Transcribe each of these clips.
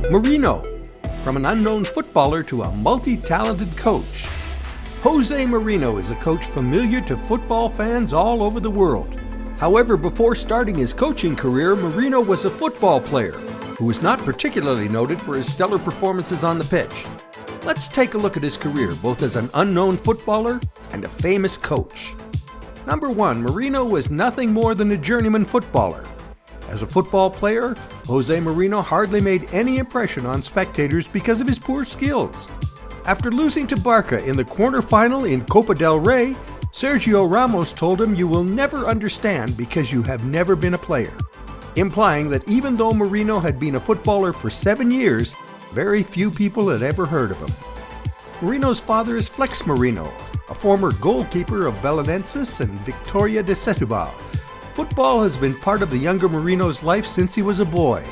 Mourinho, from an unknown footballer to a multi-talented coach. Jose Mourinho is a coach familiar to football fans all over the world. However, before starting his coaching career, Mourinho was a football player who was not particularly noted for his stellar performances on the pitch. Let's take a look at his career, both as an unknown footballer and a famous coach. Number 1, Mourinho was nothing more than a journeyman footballer. As a football player, Jose Mourinho hardly made any impression on spectators because of his poor skills. After losing to Barca in the quarterfinal in Copa del Rey, Sergio Ramos told him, "You will never understand because you have never been a player," implying that even though Mourinho had been a footballer for 7 years, very few people had ever heard of him. Mourinho's father is Flex Mourinho, a former goalkeeper of Belenenses and Victoria de Setúbal. Football has been part of the younger Mourinho's life since he was a boy.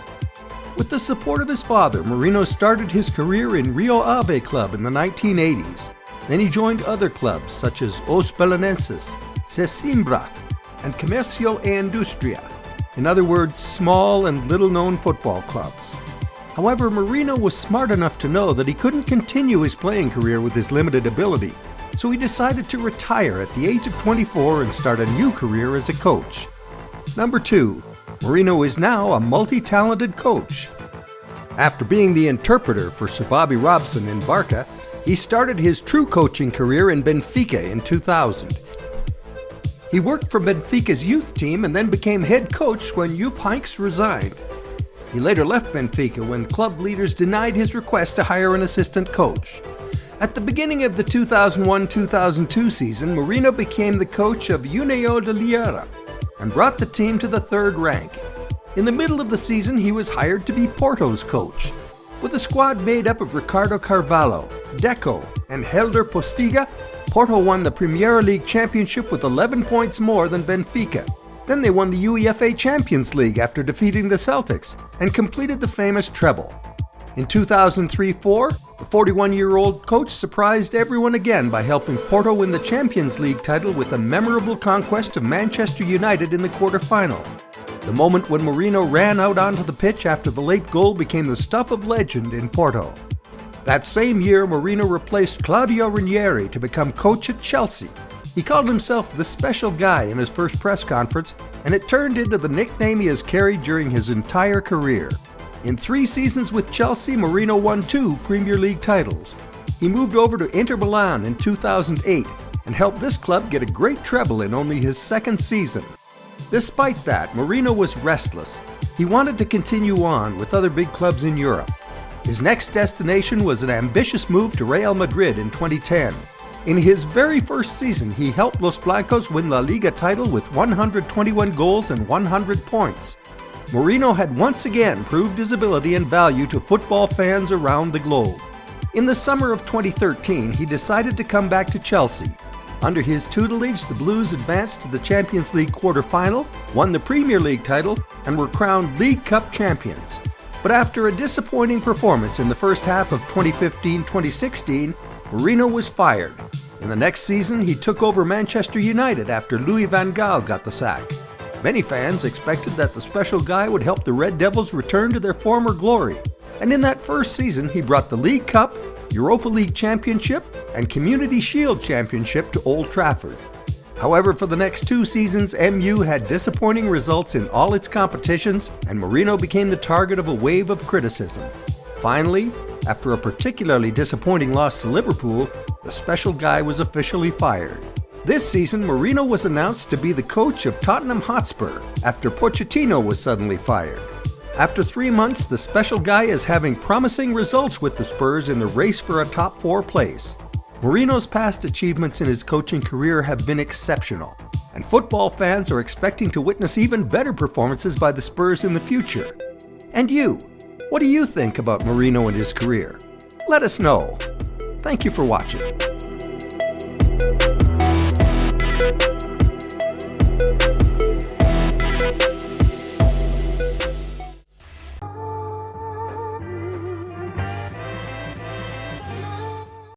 With the support of his father, Mourinho started his career in Rio Ave Club in the 1980s. Then he joined other clubs such as Os Belenenses, Sesimbra, and Comercio e Industria. In other words, small and little-known football clubs. However, Mourinho was smart enough to know that he couldn't continue his playing career with his limited ability, so he decided to retire at the age of 24 and start a new career as a coach. Number 2, Mourinho is now a multi-talented coach. After being the interpreter for Sir Bobby Robson in Barca, he started his true coaching career in Benfica in 2000. He worked for Benfica's youth team and then became head coach when Jupp Heynckes resigned. He later left Benfica when club leaders denied his request to hire an assistant coach. At the beginning of the 2001-2002 season, Mourinho became the coach of União de Liara and brought the team to the 3rd rank. In the middle of the season, he was hired to be Porto's coach. With a squad made up of Ricardo Carvalho, Deco, and Helder Postiga, Porto won the Premier League Championship with 11 points more than Benfica. Then they won the UEFA Champions League after defeating the Celtics and completed the famous treble. In 2003-04, the 41-year-old coach surprised everyone again by helping Porto win the Champions League title with a memorable conquest of Manchester United in the quarter-final. The moment when Mourinho ran out onto the pitch after the late goal became the stuff of legend in Porto. That same year, Mourinho replaced Claudio Ranieri to become coach at Chelsea. He called himself the special guy in his first press conference, and it turned into the nickname he has carried during his entire career. In 3 seasons with Chelsea, Mourinho won 2 Premier League titles. He moved over to Inter Milan in 2008 and helped this club get a great treble in only his 2nd season. Despite that, Mourinho was restless. He wanted to continue on with other big clubs in Europe. His next destination was an ambitious move to Real Madrid in 2010. In his very first season, he helped Los Blancos win La Liga title with 121 goals and 100 points. Mourinho had once again proved his ability and value to football fans around the globe. In the summer of 2013, he decided to come back to Chelsea. Under his tutelage, the Blues advanced to the Champions League quarter-final, won the Premier League title, and were crowned League Cup champions. But after a disappointing performance in the first half of 2015-2016, Mourinho was fired. In the next season, he took over Manchester United after Louis van Gaal got the sack. Many fans expected that the special guy would help the Red Devils return to their former glory. And in that first season, he brought the League Cup, Europa League Championship, and Community Shield Championship to Old Trafford. However, for the next 2 seasons, MU had disappointing results in all its competitions, and Mourinho became the target of a wave of criticism. Finally, after a particularly disappointing loss to Liverpool, the special guy was officially fired. This season, Mourinho was announced to be the coach of Tottenham Hotspur after Pochettino was suddenly fired. After 3 months, the special guy is having promising results with the Spurs in the race for a top 4 place. Mourinho's past achievements in his coaching career have been exceptional, and football fans are expecting to witness even better performances by the Spurs in the future. And you, what do you think about Mourinho and his career? Let us know. Thank you for watching.